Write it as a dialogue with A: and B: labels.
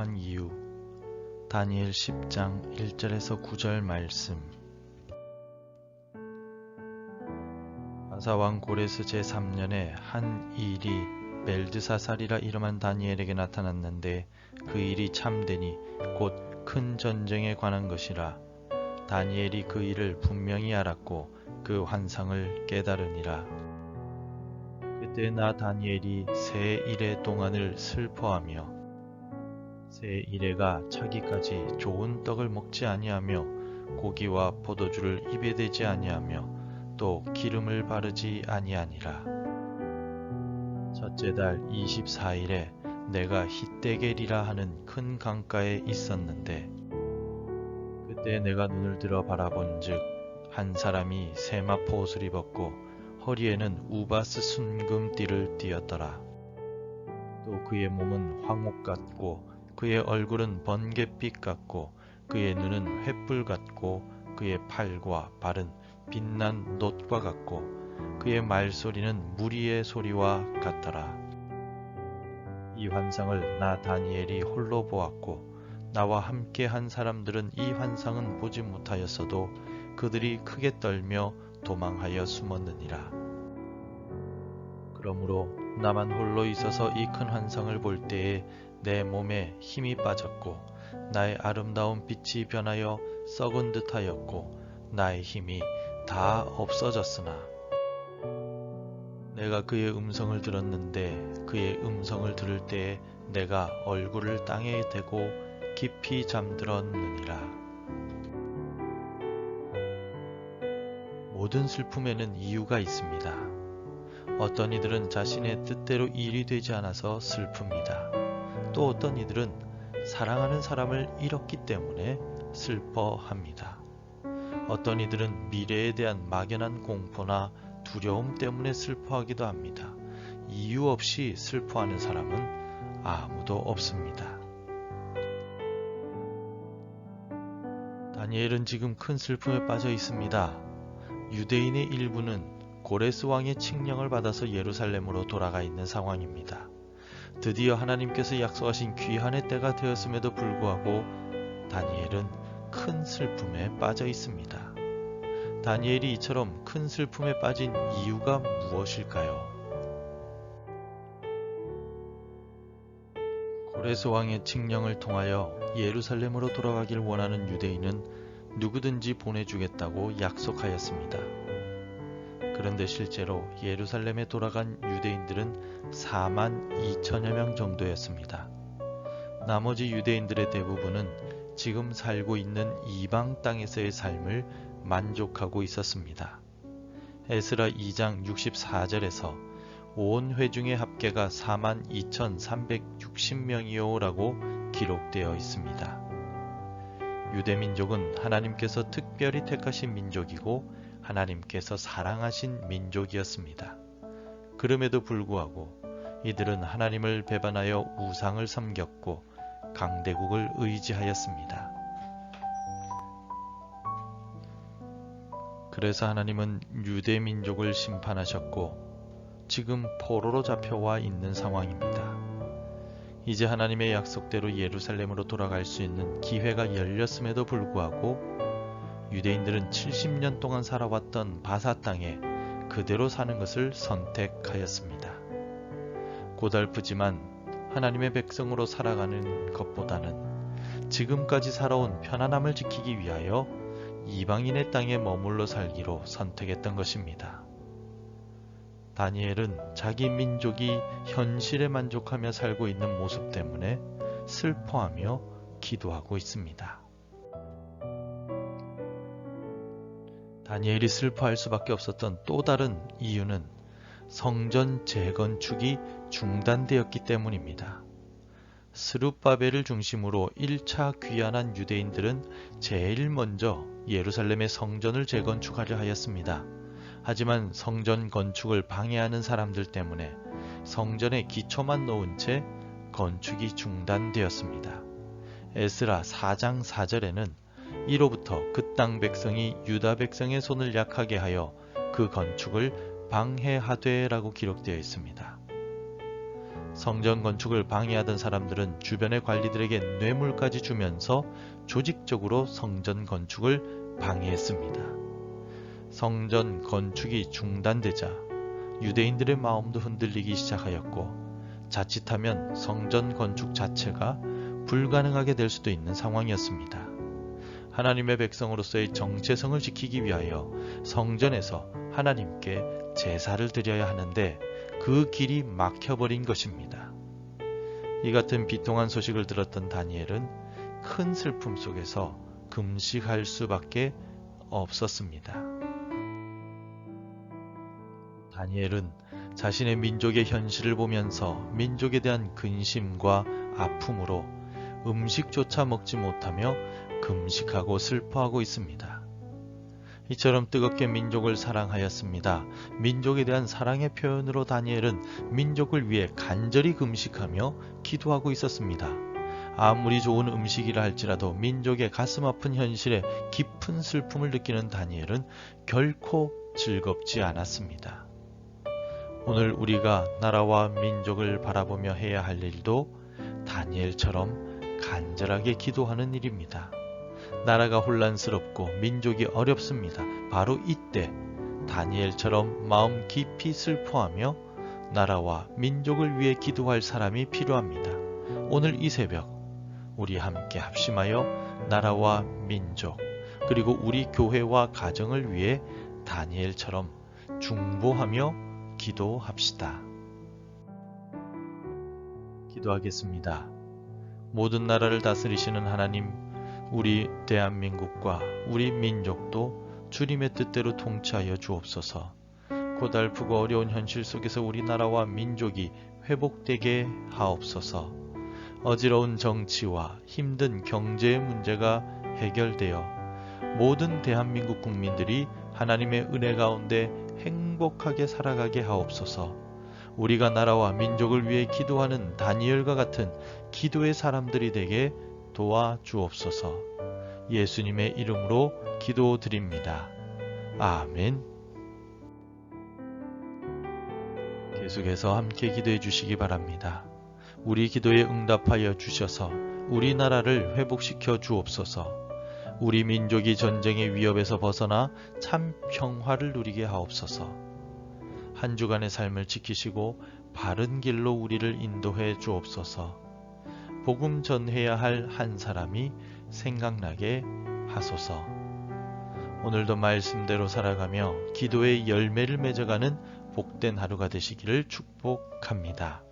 A: 슬퍼한 이유. 다니엘 10장 1절에서 9절 말씀. 바사왕 고레스 제3년에 한 일이 벨드사살이라 이름한 다니엘에게 나타났는데 그 일이 참되니 곧 큰 전쟁에 관한 것이라. 다니엘이 그 일을 분명히 알았고 그 환상을 깨달으니라. 그때 나 다니엘이 새 이래 동안을 슬퍼하며 새 이래가 차기까지 좋은 떡을 먹지 아니하며 고기와 포도주를 입에 대지 아니하며 또 기름을 바르지 아니하니라. 첫째 달 24일에 내가 히데겔이라 하는 큰 강가에 있었는데 그때 내가 눈을 들어 바라본즉 한 사람이 세마포 옷을 입었고 허리에는 우바스 순금띠를 띠었더라. 또 그의 몸은 황옥 같고 그의 얼굴은 번갯빛 같고 그의 눈은 횃불 같고 그의 팔과 발은 빛난 놋과 같고 그의 말소리는 무리의 소리와 같더라. 이 환상을 나 다니엘이 홀로 보았고 나와 함께 한 사람들은 이 환상은 보지 못하였어도 그들이 크게 떨며 도망하여 숨었느니라. 그러므로 나만 홀로 있어서 이 큰 환상을 볼 때에 내 몸에 힘이 빠졌고 나의 아름다운 빛이 변하여 썩은 듯하였고 나의 힘이 다 없어졌으나 내가 그의 음성을 들었는데 그의 음성을 들을 때에 내가 얼굴을 땅에 대고 깊이 잠들었느니라. 모든 슬픔에는 이유가 있습니다. 어떤 이들은 자신의 뜻대로 일이 되지 않아서 슬픕니다. 또 어떤 이들은 사랑하는 사람을 잃었기 때문에 슬퍼합니다. 어떤 이들은 미래에 대한 막연한 공포나 두려움 때문에 슬퍼하기도 합니다. 이유 없이 슬퍼하는 사람은 아무도 없습니다. 다니엘은 지금 큰 슬픔에 빠져 있습니다. 유대인의 일부는 고레스 왕의 칙령을 받아서 예루살렘으로 돌아가 있는 상황입니다. 드디어 하나님께서 약속하신 귀환의 때가 되었음에도 불구하고 다니엘은 큰 슬픔에 빠져 있습니다. 다니엘이 이처럼 큰 슬픔에 빠진 이유가 무엇일까요? 고레스 왕의 칙령을 통하여 예루살렘으로 돌아가길 원하는 유대인은 누구든지 보내주겠다고 약속하였습니다. 그런데 실제로 예루살렘에 돌아간 유대인들은 4만 2천여 명 정도였습니다. 나머지 유대인들의 대부분은 지금 살고 있는 이방 땅에서의 삶을 만족하고 있었습니다. 에스라 2장 64절에서 온 회중의 합계가 4만 2,360명이요 라고 기록되어 있습니다. 유대민족은 하나님께서 특별히 택하신 민족이고 하나님께서 사랑하신 민족이었습니다. 그럼에도 불구하고 이들은 하나님을 배반하여 우상을 섬겼고 강대국을 의지하였습니다. 그래서 하나님은 유대민족을 심판하셨고 지금 포로로 잡혀와 있는 상황입니다. 이제 하나님의 약속대로 예루살렘으로 돌아갈 수 있는 기회가 열렸음에도 불구하고 유대인들은 70년 동안 살아왔던 바사 땅에 그대로 사는 것을 선택하였습니다. 고달프지만 하나님의 백성으로 살아가는 것보다는 지금까지 살아온 편안함을 지키기 위하여 이방인의 땅에 머물러 살기로 선택했던 것입니다. 다니엘은 자기 민족이 현실에 만족하며 살고 있는 모습 때문에 슬퍼하며 기도하고 있습니다. 다니엘이 슬퍼할 수밖에 없었던 또 다른 이유는 성전 재건축이 중단되었기 때문입니다. 스룹바벨을 중심으로 1차 귀환한 유대인들은 제일 먼저 예루살렘의 성전을 재건축하려 하였습니다. 하지만 성전 건축을 방해하는 사람들 때문에 성전에 기초만 놓은 채 건축이 중단되었습니다. 에스라 4장 4절에는 이로부터 그 땅 백성이 유다 백성의 손을 약하게 하여 그 건축을 방해하되 라고 기록되어 있습니다. 성전 건축을 방해하던 사람들은 주변의 관리들에게 뇌물까지 주면서 조직적으로 성전 건축을 방해했습니다. 성전 건축이 중단되자 유대인들의 마음도 흔들리기 시작하였고 자칫하면 성전 건축 자체가 불가능하게 될 수도 있는 상황이었습니다. 하나님의 백성으로서의 정체성을 지키기 위하여 성전에서 하나님께 제사를 드려야 하는데 그 길이 막혀버린 것입니다. 이 같은 비통한 소식을 들었던 다니엘은 큰 슬픔 속에서 금식할 수밖에 없었습니다. 다니엘은 자신의 민족의 현실을 보면서 민족에 대한 근심과 아픔으로 음식조차 먹지 못하며 금식하고 슬퍼하고 있습니다. 이처럼 뜨겁게 민족을 사랑하였습니다. 민족에 대한 사랑의 표현으로 다니엘은 민족을 위해 간절히 금식하며 기도하고 있었습니다. 아무리 좋은 음식이라 할지라도 민족의 가슴 아픈 현실에 깊은 슬픔을 느끼는 다니엘은 결코 즐겁지 않았습니다. 오늘 우리가 나라와 민족을 바라보며 해야 할 일도 다니엘처럼 간절하게 기도하는 일입니다. 나라가 혼란스럽고 민족이 어렵습니다. 바로 이때 다니엘처럼 마음 깊이 슬퍼하며 나라와 민족을 위해 기도할 사람이 필요합니다. 오늘 이 새벽 우리 함께 합심하여 나라와 민족 그리고 우리 교회와 가정을 위해 다니엘처럼 중보하며 기도합시다. 기도하겠습니다. 모든 나라를 다스리시는 하나님, 우리 대한민국과 우리 민족도 주님의 뜻대로 통치하여 주옵소서. 고달프고 어려운 현실 속에서 우리나라와 민족이 회복되게 하옵소서. 어지러운 정치와 힘든 경제의 문제가 해결되어 모든 대한민국 국민들이 하나님의 은혜 가운데 행복하게 살아가게 하옵소서. 우리가 나라와 민족을 위해 기도하는 다니엘과 같은 기도의 사람들이 되게 도와주옵소서. 예수님의 이름으로 기도드립니다. 아멘. 계속해서 함께 기도해 주시기 바랍니다. 우리 기도에 응답하여 주셔서 우리나라를 회복시켜 주옵소서. 우리 민족이 전쟁의 위협에서 벗어나 참 평화를 누리게 하옵소서. 한 주간의 삶을 지키시고 바른 길로 우리를 인도해 주옵소서. 복음 전해야 할 한 사람이 생각나게 하소서. 오늘도 말씀대로 살아가며 기도의 열매를 맺어가는 복된 하루가 되시기를 축복합니다.